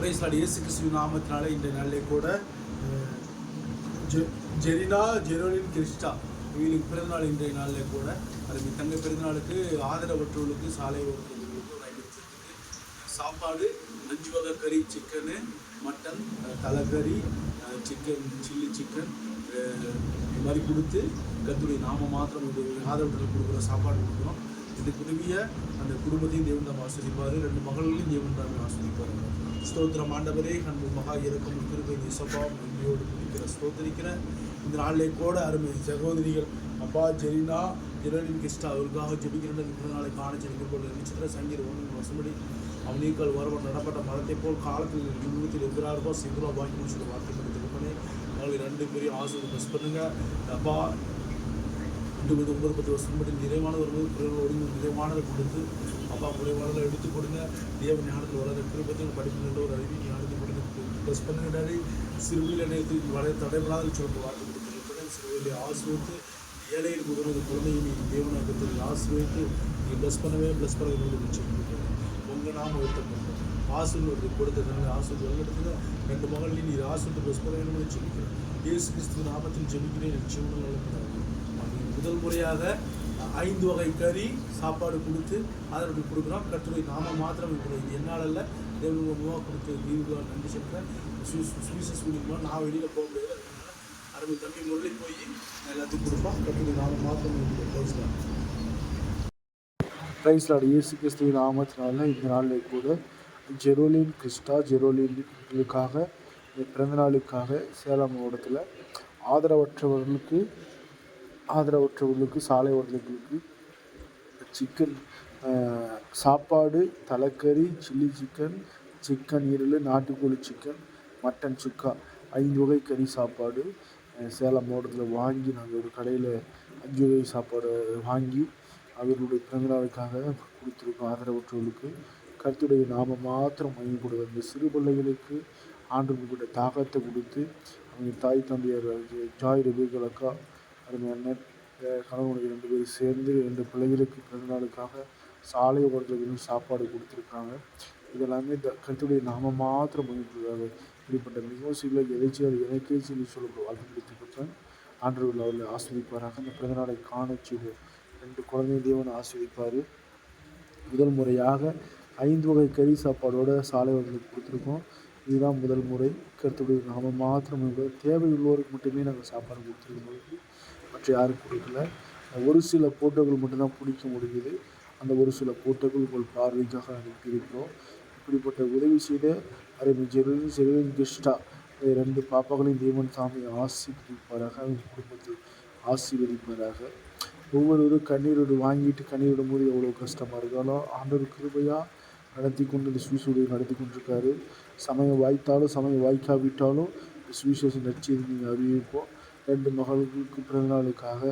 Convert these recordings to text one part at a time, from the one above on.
Price Lord. இயேசு கிறிஸ்துவின் நாமத்தினால இன்றைய நாளிலே கூட ஜெரினா ஜெரோலின் கிறிஸ்டா இவங்களுக்கு பிறந்தநாள் இன்றைய நாளிலே கூட அதுக்கு தங்க பிறந்தநாளுக்கு ஆதரவற்றவர்களுக்கு சாலை ஓட்டுறவர்களுக்கு ஒரு 50 பேருக்கு சாப்பாடு 5 வகை கறி, சிக்கனு, மட்டன், தலைக்கறி, சிக்கன், சில்லி சிக்கன் இது மாதிரி கொடுத்து கர்த்தருடைய நாம மாத்திரம் இது ஆதரவற்றவர்களுக்கு கொடுக்குற சாப்பாடு கொடுக்குறோம். இதுக்கு உதவிய அந்த குடும்பத்தையும் தேவன் தாம் ஆஸ்வதிப்பார். 2 மகள்களையும் தேவன் தாம் ஆஸ்வதிப்பார். ஸ்தோத்திரம் ஆண்டவரே, அன்பு மகா இறக்கம் கிருபை இசப்பா நன்றியோடு துதிக்கிற ஸ்தோத்திரிக்கிறேன். இந்த நாளிலே கூட அருமை சகோதரிகள் அப்பா ஜெரினா ஜெரோலின் கிறிஸ்டா அவருக்காக ஜெபிக்கிற நாளை காண ஜெபிக்கிற நட்சத்திர சங்கீத ஒன்று வசப்படி அவனீக்கள் வரவன் நடப்பட்ட மரத்தை போல் காலத்தில் யுகத்தில் இருக்கிறாருப்பா சிங்குலா பாக்கி முடிச்சு வார்த்தை கொடுத்துருப்பனே அவங்களுக்கு 2 பேரையும் ஆசிரியர் பஸ் பண்ணுங்க அப்பா. 9 வருஷம் மட்டும் நிறைவான ஒரு பிறரோடு நிறைவானதை கொடுத்து அப்பா குறைவானதை எடுத்துக் கொடுங்க. தேவ ஞானத்தில் வளர திருப்பத்தையும் படிப்புகின்ற ஒரு அறிவி ஞானத்தை கொடுங்க ப்ளஸ் பண்ணுகின்றாரு. சிறுவையில் நேரத்தில் வளர தடைபடாத சொல்ல வார்த்தை கொடுத்துருக்கிறேன். சிறுவையிலே ஆசிரியத்து ஏழையில் உதவுவது குழந்தையை தேவநாயகத்தில் ஆசிரியத்து நீங்கள் ப்ளஸ் பண்ணவே ப்ளஸ் பண்ண சொல்லியிருக்கிறேன். உங்கள் நாம உயர்த்தப்பட்டோம் ஆசிரியர் கொடுத்ததுனால ஆசிரியர் வழிநடத்துல 2 மகளையும் நீர் ஆசிரியர் ப்ளஸ் பண்ண வேணும்னு சொல்லிக்கிறேன். இயேசு கிறிஸ்துவ நாமத்தில் ஜெபிக்கிறேன். நிச்சயம் நல்ல முதல் முறையாக 5 வகை கறி சாப்பாடு கொடுத்து அதற்கு கொடுக்குறோம். கர்த்தருடைய நாம மாத்திரம் இருக்கிறது. இது என்னால் அல்ல, தேவன் மூலமாக கொடுத்து தீவுகளாக நன்றி சொல்கிறேன். சுவிசஸ் மூலியமாக நான் வெளியில் போக முடியாது. அருமை தம்பி முரளி போய் எல்லாத்தையும் கொடுப்போம். கர்த்தருடைய நாம மாத்திரம் இருக்கிறது. Praise Lord. இயேசு கிறிஸ்துவின் நாமத்தினால இந்த நாளில் கூட ஜெரோலின் கிறிஸ்டா ஜெரோலினுக்காக பிறந்த நாளுக்காக சேலம் மாவட்டத்தில் ஆதரவற்றவர்களுக்கு சாலை ஓட்டர்களுக்கு சிக்கன் சாப்பாடு, தலைக்கறி, சில்லி சிக்கன், சிக்கன் ஈரல், நாட்டுக்கோழி சிக்கன், மட்டன் சுக்கா 5 வகை கறி சாப்பாடு சேலம் மாவட்டத்தில் வாங்கி நாங்கள் ஒரு கடையில் 5 வகை சாப்பாடு வாங்கி அவர்களுடைய பிறந்தநாளுக்காக கொடுத்துருக்கோம். ஆதரவற்றவர்களுக்கு கர்த்தருடைய நாம மாத்திரம் மகிமைப்படுவது. அந்த சிறு பிள்ளைகளுக்கு ஆண்டவர்களுடைய தாகத்தை கொடுத்து அவங்க தாய் தந்தையர் ஜாய் ரெபேக்கா அக்கா அருமையான கணவனுடைய 2 பேரும் சேர்ந்து 2 பிள்ளைகளுக்கு பிறந்தநாளுக்காக சாலை ஓரத்தில் சாப்பாடு கொடுத்துருக்காங்க. இதெல்லாமே கர்த்தருடைய நாம மாத்திரம் மகிமைப்படுவாங்க. இப்படிப்பட்ட நிகழ்ச்சிகளை எதைச்சியாக எனக்கே சொல்லி சொல்ல வாழ்க்கை கொடுத்துருக்கேன். ஆண்டவர்கள் அவர்களை ஆஸ்வதிப்பாராக. அந்த பிறந்தநாளை காண செய்து 2 குழந்தை தேவனை ஆஸ்வதிப்பார். முதல் முறையாக 5 வகை கறி சாப்பாடோட சாலை ஓரத்தில் கொடுத்துருக்கோம். இதுதான் முதல் முறை. கர்த்தருடைய நாம மாத்திரம் தேவை உள்ளவருக்கு மட்டுமே நாங்கள் சாப்பாடு கொடுத்துருக்கோம். மற்ற யாரும் கொடுக்கல. ஒரு சில போட்டோக்கள் மட்டும்தான் பிடிக்க முடியுது. அந்த ஒரு சில போட்டோக்கள் உங்கள் பார்வைக்காக அனுப்பியிருக்கிறோம். இப்படிப்பட்ட உதவி செய்த அருமை ஜெரோலின் கிறிஸ்டா 2 பாப்பாக்களையும் தேவன் சாமி ஆசீர்வதிப்பாராக. அவங்க குடும்பத்தை ஆசீர்வதிப்பாராக. ஒவ்வொருவரும் கண்ணீரோடு வாங்கிட்டு கண்ணீரிடும் போது எவ்வளோ கஷ்டமாக இருந்தாலும் ஆண்டவர் கிருபையாக நடத்தி கொண்டு இந்த சுவிசேஷத்தை நடத்தி கொண்டிருக்காரு. சமயம் வாய்த்தாலும் சமயம் வாய்க்காவிட்டாலும் இந்த சுவிசேஷ நற்செய்தி நீங்கள் அறிவிப்போம். 2 மகளுக்கு பிறந்தநாளுக்காக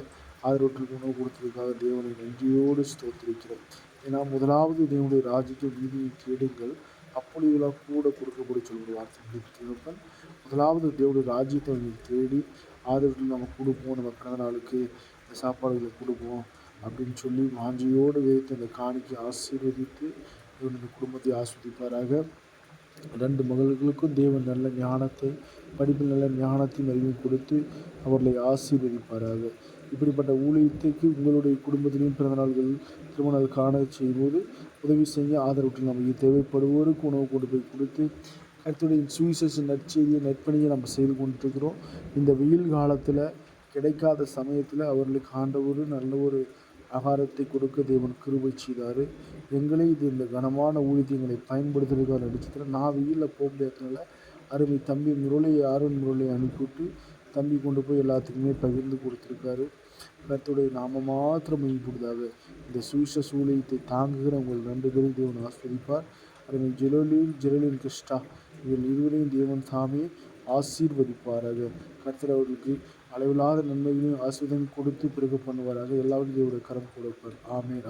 ஆதரவற்றுக்கு உணவு கொடுத்ததுக்காக தேவனை நன்றியோடு ஸ்தோத்திரிக்கிறேன். ஏன்னா முதலாவது தேவனுடைய ராஜ்யத்தை நீதியை தேடுங்கள் அப்பொழுதுலாம் கூட கொடுக்கப்பட சொல்கிற வார்த்தை கேட்பேன். முதலாவது தேவனுடைய ராஜ்யத்தை அவங்க தேடி ஆதரவுகள் நம்ம கொடுப்போம். நம்ம பிறந்தநாளுக்கு இந்த சாப்பாடுகளை கொடுப்போம் அப்படின்னு சொல்லி வாஞ்சியோடு வைத்து அந்த காணிக்கை ஆசீர்வதித்து தேவன் இந்த குடும்பத்தை ஆஸ்வதிப்பாராக. 2 மகள்களுக்கும் தேவன் நல்ல ஞானத்தை படிப்பில் நல்ல ஞானத்தையும் அறிவையும் கொடுத்து அவர்களை ஆசீர்வதிப்பாராக. இப்படிப்பட்ட ஊழியத்துக்கு உங்களுடைய குடும்பத்திலையும் பிறந்தநாள்கள் திருமணம் காண செய்யும்போது உதவி செய்ய ஆதரவுகள் நமக்கு தேவைப்படுவோருக்கு உணவு கொண்டு போய் கொடுத்து கர்த்தருடைய சுவிசேஷ நற்செய்தியை நற்பணியை நம்ம செய்து கொண்டிருக்கிறோம். இந்த வெயில் காலத்தில் கிடைக்காத சமயத்தில் அவர்களுக்கு ஆண்டவர் நல்ல ஒரு ஆகாரத்தை கொடுக்க தேவன் கிருபை செய்தார். எங்களே இந்த கனமான ஊழியங்களை பயன்படுத்துறதுக்காக நடிச்சதில் நான் வெயிலில் போக முடியாததுனால அருமை தம்பி அருண் முரளியை அனுப்பிவிட்டு தம்பி கொண்டு போய் எல்லாத்துக்குமே பகிர்ந்து கொடுத்துருக்காரு. கர்த்தருடைய நாம மாத்திரம் மகிமைப்படுவதாக. இந்த சுவிசேஷ ஊழியத்தை தாங்குகிற உங்கள் 2 பேரும் தேவன் ஆஸ்வதிப்பார். அருமை ஜெரோலின் கிறிஸ்டா இவர்கள் இருவரையும் தேவன் தாமே ஆசீர்வதிப்பாராக. கர்த்தர் அவர்களுக்கு அளவில்லாத நன்மைகளையும் ஆசீர்வாதம் கொடுத்து பிறகு பண்ணுவாராக. எல்லாரும் தேவனுடைய கரம் கொடுப்பார். ஆமென்.